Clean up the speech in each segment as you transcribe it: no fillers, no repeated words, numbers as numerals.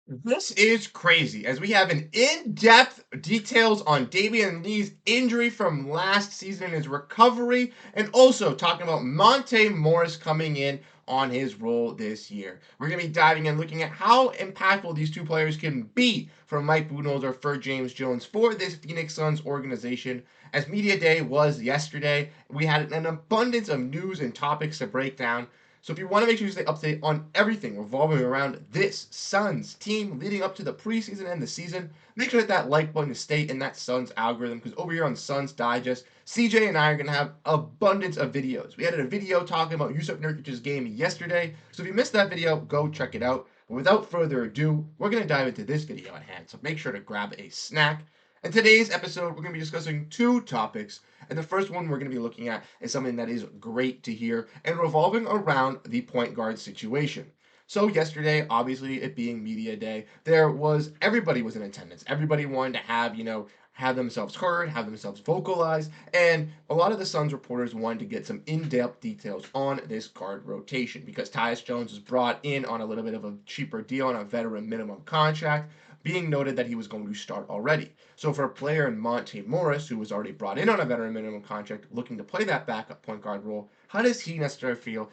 This is crazy as we have an in-depth details on Damion Lee's injury from last season, his recovery, and also talking about Monte Morris coming in on his role this year. We're going to be diving in looking at how impactful these two players can be from Mike Budenholzer for James Jones for this Phoenix Suns organization. As Media Day was yesterday, we had an abundance of news and topics to break down. So if you want to make sure you stay up to date on everything revolving around this Suns team leading up to the preseason and the season, make sure that like button to stay in that Suns algorithm because over here on Suns Digest, CJ and I are going to have abundance of videos. We added a video talking about Yusuf Nurkic's game yesterday, so if you missed that video, go check it out. But without further ado, we're going to dive into this video at hand, so make sure to grab a snack. In today's episode, we're going to be discussing two topics. And the first one we're going to be looking at is something that is great to hear and revolving around the point guard situation. So yesterday, obviously it being media day, everybody was in attendance. Everybody wanted to have themselves heard, have themselves vocalized, and a lot of the Suns reporters wanted to get some in-depth details on this guard rotation because Tyus Jones was brought in on a little bit of a cheaper deal on a veteran minimum contract, being noted that he was going to start already. So for a player in Monte Morris, who was already brought in on a veteran minimum contract, looking to play that backup point guard role, how does he necessarily feel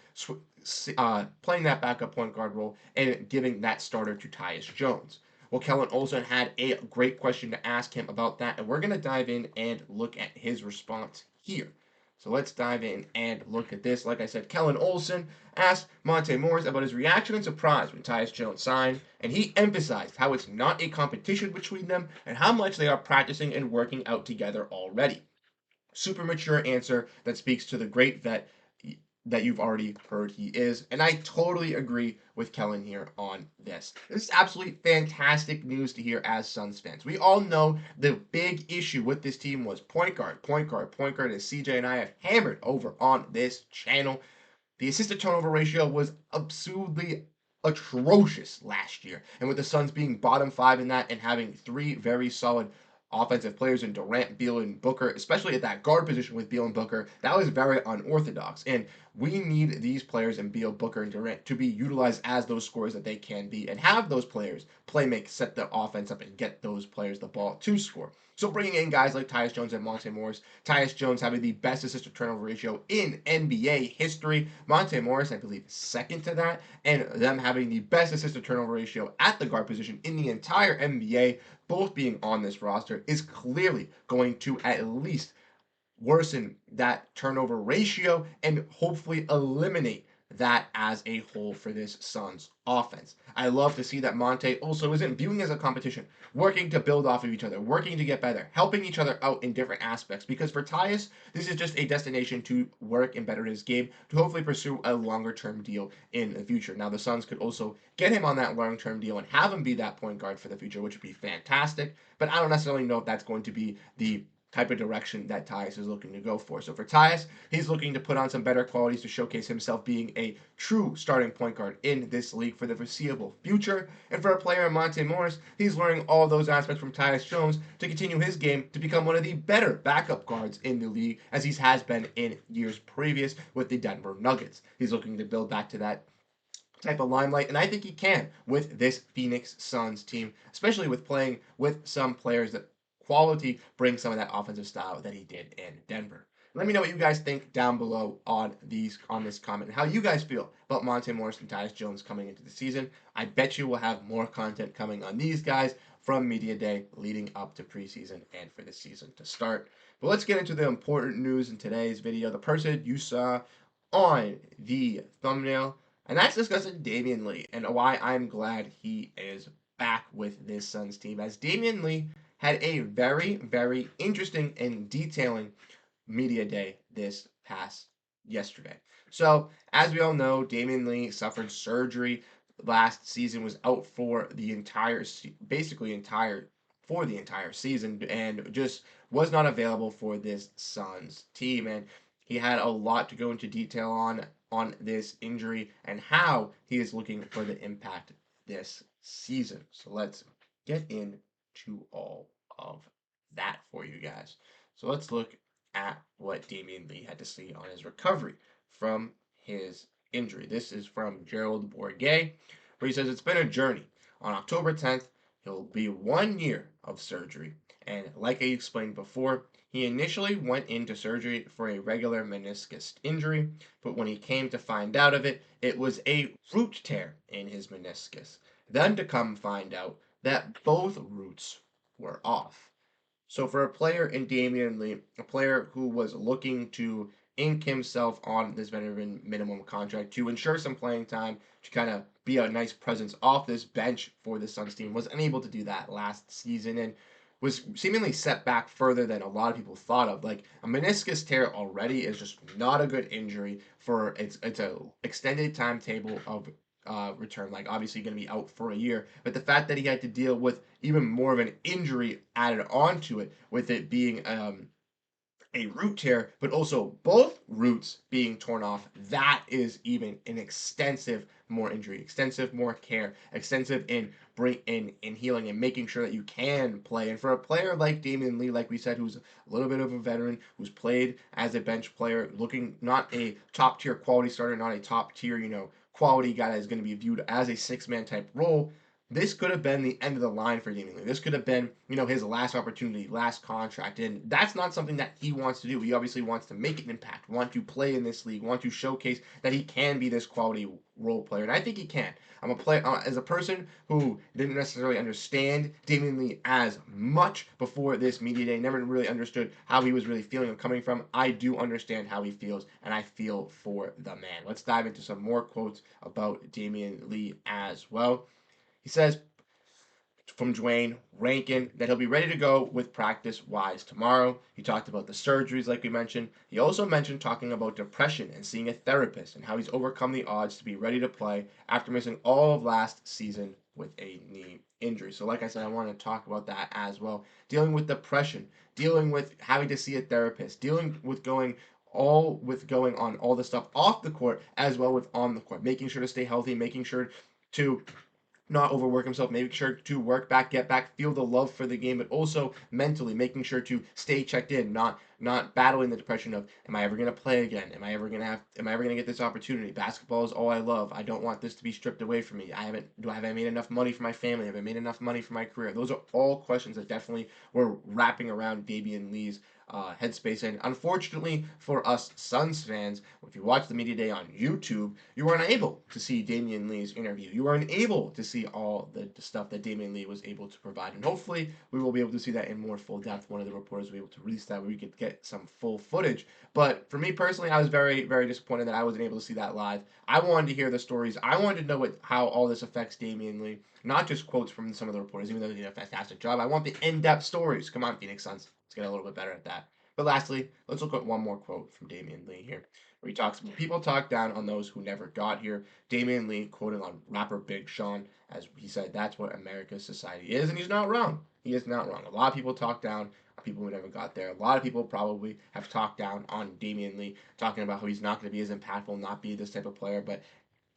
playing that backup point guard role and giving that starter to Tyus Jones? Well, Kellen Olson had a great question to ask him about that, and we're going to dive in and look at his response here. So let's dive in and look at this. Like I said, Kellen Olson asked Monte Morris about his reaction and surprise when Tyus Jones signed, and he emphasized how it's not a competition between them and how much they are practicing and working out together already. Super mature answer that speaks to the great vet that you've already heard he is. And I totally agree with Kellen here on this. This is absolutely fantastic news to hear as Suns fans. We all know the big issue with this team was point guard, point guard, point guard, as CJ and I have hammered over on this channel. The assist to turnover ratio was absolutely atrocious last year. And with the Suns being bottom five in that and having three very solid offensive players in Durant, Beal, and Booker, especially at that guard position with Beal and Booker, that was very unorthodox. And we need these players in Beal, Booker, and Durant to be utilized as those scorers that they can be and have those players play make, set the offense up, and get those players the ball to score. So bringing in guys like Tyus Jones and Monte Morris, Tyus Jones having the best assist to turnover ratio in NBA history, Monte Morris, I believe, second to that, and them having the best assist to turnover ratio at the guard position in the entire NBA, both being on this roster, is clearly going to at least worsen that turnover ratio and hopefully eliminate that as a whole for this Suns offense. I love to see that Monte also isn't viewing as a competition, working to build off of each other, working to get better, helping each other out in different aspects. Because for Tyus, this is just a destination to work and better his game to hopefully pursue a longer term deal in the future. Now, the Suns could also get him on that long term deal and have him be that point guard for the future, which would be fantastic. But I don't necessarily know if that's going to be the type of direction that Tyus is looking to go for. So for Tyus, he's looking to put on some better qualities to showcase himself being a true starting point guard in this league for the foreseeable future. And for a player in Monte Morris, he's learning all those aspects from Tyus Jones to continue his game to become one of the better backup guards in the league as he has been in years previous with the Denver Nuggets. He's looking to build back to that type of limelight, and I think he can with this Phoenix Suns team, especially with playing with some players that quality bring some of that offensive style that he did in Denver. Let me know what you guys think down below on this comment and how you guys feel about Monte Morris and Tyus Jones coming into the season. I bet you will have more content coming on these guys from Media Day leading up to preseason and for the season to start. But let's get into the important news in today's video. The person you saw on the thumbnail, and that's discussing Damion Lee and why I'm glad he is back with this Suns team. As Damion Lee had a very, very interesting and detailing media day this past yesterday. So, as we all know, Damion Lee suffered surgery last season, was out for the entire season, and just was not available for this Suns team. And he had a lot to go into detail on this injury and how he is looking for the impact this season. So let's get into all of that for you guys. So let's look at what Damion Lee had to say on his recovery from his injury. This is from Gerald Bourguet, where he says, "It's been a journey. On October 10th, he'll be 1 year of surgery. And like I explained before, he initially went into surgery for a regular meniscus injury, but when he came to find out of it, it was a root tear in his meniscus. Then to come find out that both roots were off. So for a player in Damion Lee, a player who was looking to ink himself on this veteran minimum contract to ensure some playing time, to kind of be a nice presence off this bench for the Suns team, was unable to do that last season and was seemingly set back further than a lot of people thought of. Like a meniscus tear already is just not a good injury for it's a extended timetable of return. Like obviously going to be out for a year, but the fact that he had to deal with even more of an injury added onto it, with it being a root tear, but also both roots being torn off, that is even an extensive more injury, extensive more care, extensive in healing and making sure that you can play. And for a player like Damion Lee, like we said, who's a little bit of a veteran, who's played as a bench player, looking not a top tier quality starter, not a top tier, quality guy that is going to be viewed as a 6 man type role, this could have been the end of the line for Damion Lee. This could have been, his last opportunity, last contract, and that's not something that he wants to do. He obviously wants to make an impact, want to play in this league, want to showcase that he can be this quality role player, and I think he can. I'm a player as a person who didn't necessarily understand Damion Lee as much before this media day. Never really understood how he was really feeling and coming from. I do understand how he feels, and I feel for the man. Let's dive into some more quotes about Damion Lee as well. He says from Dwayne Rankin that he'll be ready to go with practice wise tomorrow. He talked about the surgeries, like we mentioned. He also mentioned talking about depression and seeing a therapist and how he's overcome the odds to be ready to play after missing all of last season with a knee injury. So, like I said, I want to talk about that as well. Dealing with depression, dealing with having to see a therapist, dealing with going on all the stuff off the court as well with on the court, making sure to stay healthy, making sure to not overwork himself, making sure to work back, get back, feel the love for the game, but also mentally making sure to stay checked in, not battling the depression of am I ever gonna play again? Am I ever gonna get this opportunity? Basketball is all I love. I don't want this to be stripped away from me. Have I made enough money for my family? Have I made enough money for my career? Those are all questions that definitely were wrapping around Damion Lee's headspace. And unfortunately for us Suns fans, if you watch the media day on YouTube, you were unable to see Damion Lee's interview. You were unable to see all the stuff that Damion Lee was able to provide. And hopefully we will be able to see that in more full depth. One of the reporters will be able to release that where we could get some full footage. But for me personally, I was very, very disappointed that I wasn't able to see that live. I wanted to hear the stories. I wanted to know how all this affects Damion Lee. Not just quotes from some of the reporters, even though they did a fantastic job. I want the in-depth stories. Come on, Phoenix Suns. Let's get a little bit better at that. But lastly, let's look at one more quote from Damion Lee here, where he talks about people talk down on those who never got here. Damion Lee quoting on rapper Big Sean, as he said, that's what America's society is, and he's not wrong. He is not wrong. A lot of people talk down on people who never got there. A lot of people probably have talked down on Damion Lee, talking about how he's not going to be as impactful, not be this type of player, but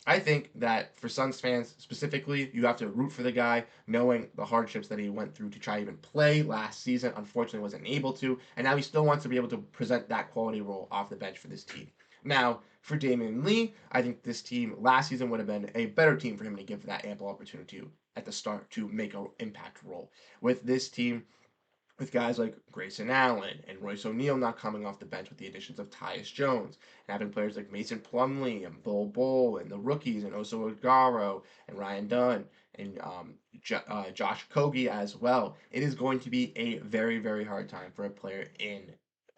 I think that for Suns fans specifically, you have to root for the guy, knowing the hardships that he went through to try even play last season. Unfortunately, wasn't able to, and now he still wants to be able to present that quality role off the bench for this team. Now, for Damion Lee, I think this team last season would have been a better team for him to give that ample opportunity at the start to make an impact role. With this team, with guys like Grayson Allen and Royce O'Neal not coming off the bench with the additions of Tyus Jones, and having players like Mason Plumlee and Bull and the rookies and Oso Agaro and Ryan Dunn and Josh Kogi as well. It is going to be a very, very hard time for a player in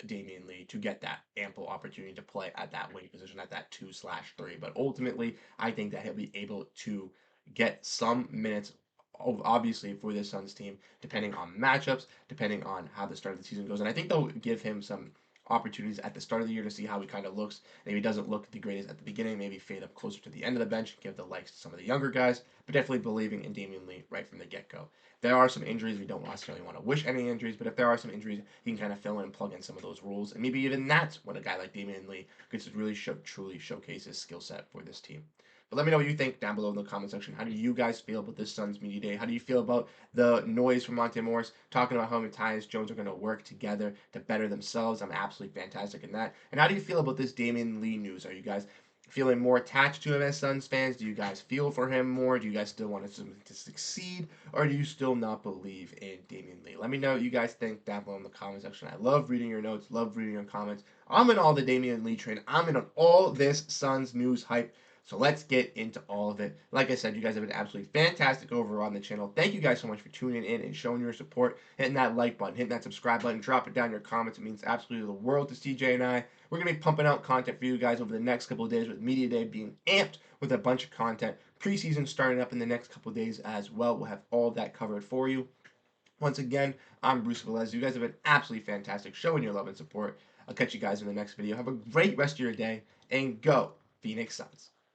Damion Lee to get that ample opportunity to play at that wing position, at that 2/3. But ultimately, I think that he'll be able to get some minutes, obviously, for this Suns team, depending on matchups, depending on how the start of the season goes. And I think they'll give him some opportunities at the start of the year to see how he kind of looks. Maybe he doesn't look the greatest at the beginning, maybe fade up closer to the end of the bench, give the likes to some of the younger guys, but definitely believing in Damion Lee right from the get-go. There are some injuries. We don't necessarily want to wish any injuries, but if there are some injuries, he can kind of fill in and plug in some of those roles. And maybe even that's when a guy like Damion Lee gets to really truly showcase his skill set for this team. But let me know what you think down below in the comment section. How do you guys feel about this Suns media day? How do you feel about the noise from Monte Morris talking about how him and Tyus Jones are going to work together to better themselves? I'm absolutely fantastic in that. And how do you feel about this Damion Lee news? Are you guys feeling more attached to him as Suns fans? Do you guys feel for him more? Do you guys still want him to succeed? Or do you still not believe in Damion Lee? Let me know what you guys think down below in the comment section. I love reading your notes, love reading your comments. I'm in all the Damion Lee train. I'm in on all this Suns news hype. So let's get into all of it. Like I said, you guys have been absolutely fantastic over on the channel. Thank you guys so much for tuning in and showing your support. Hitting that like button, hitting that subscribe button, drop it down in your comments. It means absolutely the world to CJ and I. We're going to be pumping out content for you guys over the next couple of days, with Media Day being amped with a bunch of content. Preseason starting up in the next couple of days as well. We'll have all of that covered for you. Once again, I'm Bruce Velez. You guys have been absolutely fantastic, showing your love and support. I'll catch you guys in the next video. Have a great rest of your day, and go Phoenix Suns.